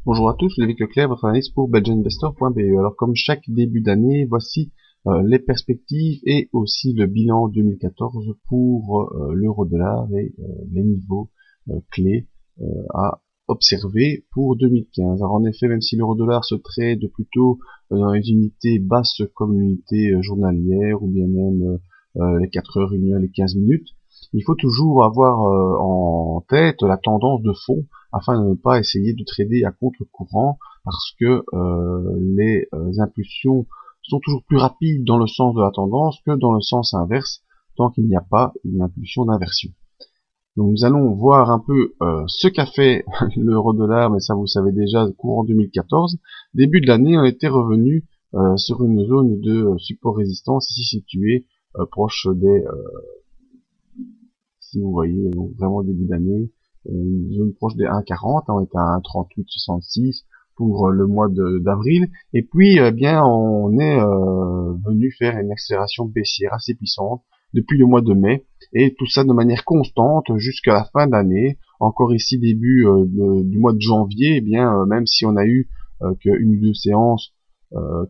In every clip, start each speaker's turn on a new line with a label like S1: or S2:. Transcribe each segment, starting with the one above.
S1: Bonjour à tous, je suis David Leclerc, votre analyste pour belgianinvestor.be. Alors comme chaque début d'année, voici les perspectives et aussi le bilan 2014 pour l'euro-dollar et les niveaux clés à observer pour 2015. Alors en effet, même si l'euro-dollar se trade plutôt dans les unités basses comme l'unité journalière ou bien même les 4 heures, 1 heure, les 15 minutes, il faut toujours avoir en tête la tendance de fond afin de ne pas essayer de trader à contre-courant parce que les impulsions sont toujours plus rapides dans le sens de la tendance que dans le sens inverse tant qu'il n'y a pas une impulsion d'inversion. Donc nous allons voir un peu ce qu'a fait l'euro-dollar, mais ça vous savez déjà, courant 2014. Début de l'année, on était revenu sur une zone de support-résistance ici située proche des, si vous voyez, donc vraiment début d'année, une zone proche des 1,40, on est à 1,3866 pour le mois d'avril, et puis bien on est venu faire une accélération baissière assez puissante depuis le mois de mai, et tout ça de manière constante jusqu'à la fin d'année. Encore ici début du mois de janvier, eh bien même si on a eu qu'une ou deux séances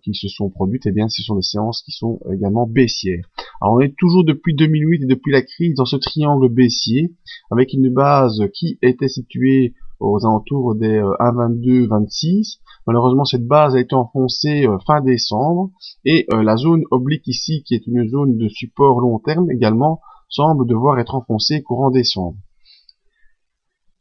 S1: qui se sont produites, eh bien ce sont des séances qui sont également baissières. Alors on est toujours depuis 2008 et depuis la crise dans ce triangle baissier, avec une base qui était située aux alentours des 1,22-26. Malheureusement, cette base a été enfoncée fin décembre, et la zone oblique ici, qui est une zone de support long terme également, semble devoir être enfoncée courant décembre.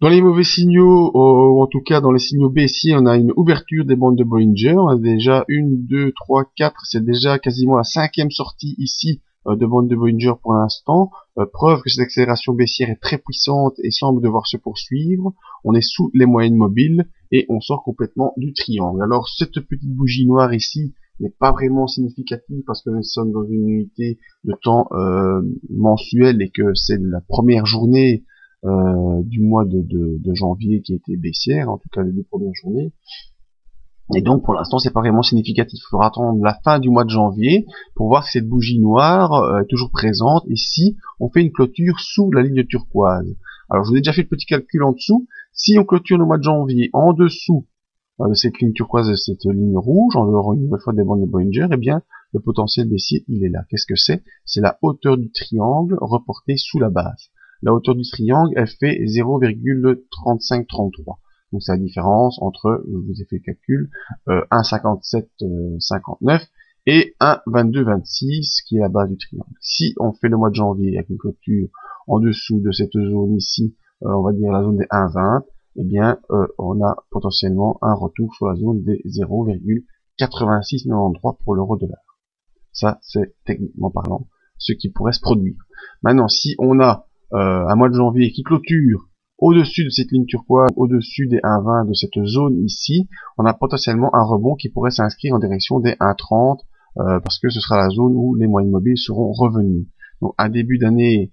S1: Dans les mauvais signaux, ou en tout cas dans les signaux baissiers, on a une ouverture des bandes de Bollinger. On a déjà 1, 2, 3, 4, c'est déjà quasiment la 5e sortie ici de bandes de Bollinger pour l'instant. Preuve que cette accélération baissière est très puissante et semble devoir se poursuivre. On est sous les moyennes mobiles et on sort complètement du triangle. Alors cette petite bougie noire ici n'est pas vraiment significative parce que nous sommes dans une unité de temps mensuelle et que c'est la première journée du mois de janvier qui était baissière, en tout cas les 2 premières journées. Et donc pour l'instant c'est pas vraiment significatif. Il faudra attendre la fin du mois de janvier pour voir si cette bougie noire est toujours présente et si on fait une clôture sous la ligne turquoise. Alors je vous ai déjà fait le petit calcul en dessous. Si on clôture le mois de janvier en dessous de cette ligne turquoise, de cette ligne rouge, en dehors une nouvelle fois des bandes de Bollinger, eh bien le potentiel baissier il est là. Qu'est-ce que c'est? C'est la hauteur du triangle reportée sous la base. La hauteur du triangle, elle fait 0,3533. Donc c'est la différence entre, je vous ai fait le calcul, 1,5759 et 1,2226 qui est la base du triangle. Si on fait le mois de janvier avec une clôture en dessous de cette zone ici, on va dire la zone des 1,20, eh bien on a potentiellement un retour sur la zone des 0,8693 pour l'euro-dollar. Ça c'est techniquement parlant ce qui pourrait se produire. Maintenant si on a un mois de janvier qui clôture au-dessus de cette ligne turquoise, au-dessus des 1,20 de cette zone ici, on a potentiellement un rebond qui pourrait s'inscrire en direction des 1,30 parce que ce sera la zone où les moyennes mobiles seront revenus. Donc un début d'année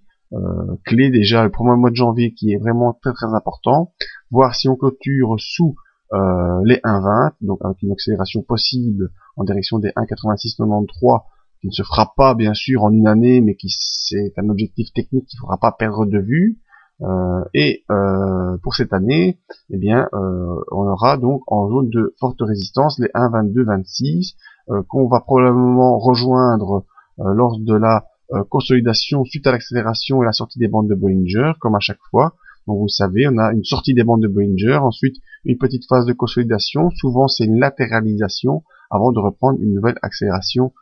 S1: clé déjà, le premier mois de janvier qui est vraiment très très important, voir si on clôture sous les 1,20, donc avec une accélération possible en direction des 1,8693, qui ne se fera pas bien sûr en une année, mais qui c'est un objectif technique qu'il ne faudra pas perdre de vue. Pour cette année, eh bien, on aura donc en zone de forte résistance les 1,22-26 qu'on va probablement rejoindre lors de la consolidation suite à l'accélération et la sortie des bandes de Bollinger, comme à chaque fois. Donc vous savez, on a une sortie des bandes de Bollinger, ensuite une petite phase de consolidation, souvent c'est une latéralisation avant de reprendre une nouvelle accélération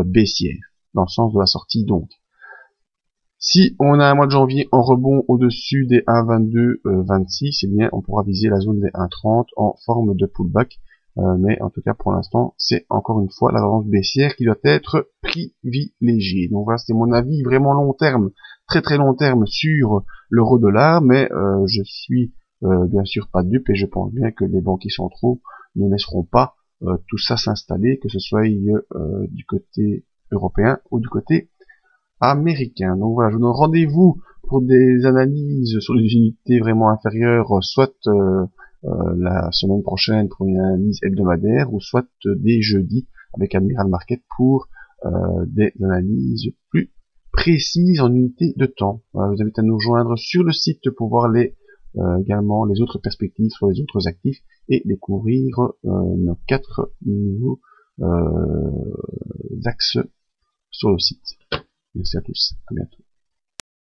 S1: baissière, dans le sens de la sortie donc. Si on a un mois de janvier en rebond au-dessus des 1,22-26, eh bien on pourra viser la zone des 1,30 en forme de pullback. Mais en tout cas pour l'instant c'est encore une fois la tendance baissière qui doit être privilégiée. Donc voilà, c'est mon avis vraiment long terme, très très long terme sur l'euro-dollar, mais je suis bien sûr pas dupe et je pense bien que les banquiers centraux ne laisseront pas tout ça s'installer, que ce soit du côté européen ou du côté américain. Donc voilà, je vous donne rendez-vous pour des analyses sur les unités vraiment inférieures, soit la semaine prochaine pour une analyse hebdomadaire, ou soit dès jeudi avec Admiral Market pour des analyses plus précises en unité de temps. Voilà, je vous invite à nous rejoindre sur le site pour voir les également les autres perspectives sur les autres actifs et découvrir nos 4 nouveaux axes sur le site. Merci à tous, à bientôt.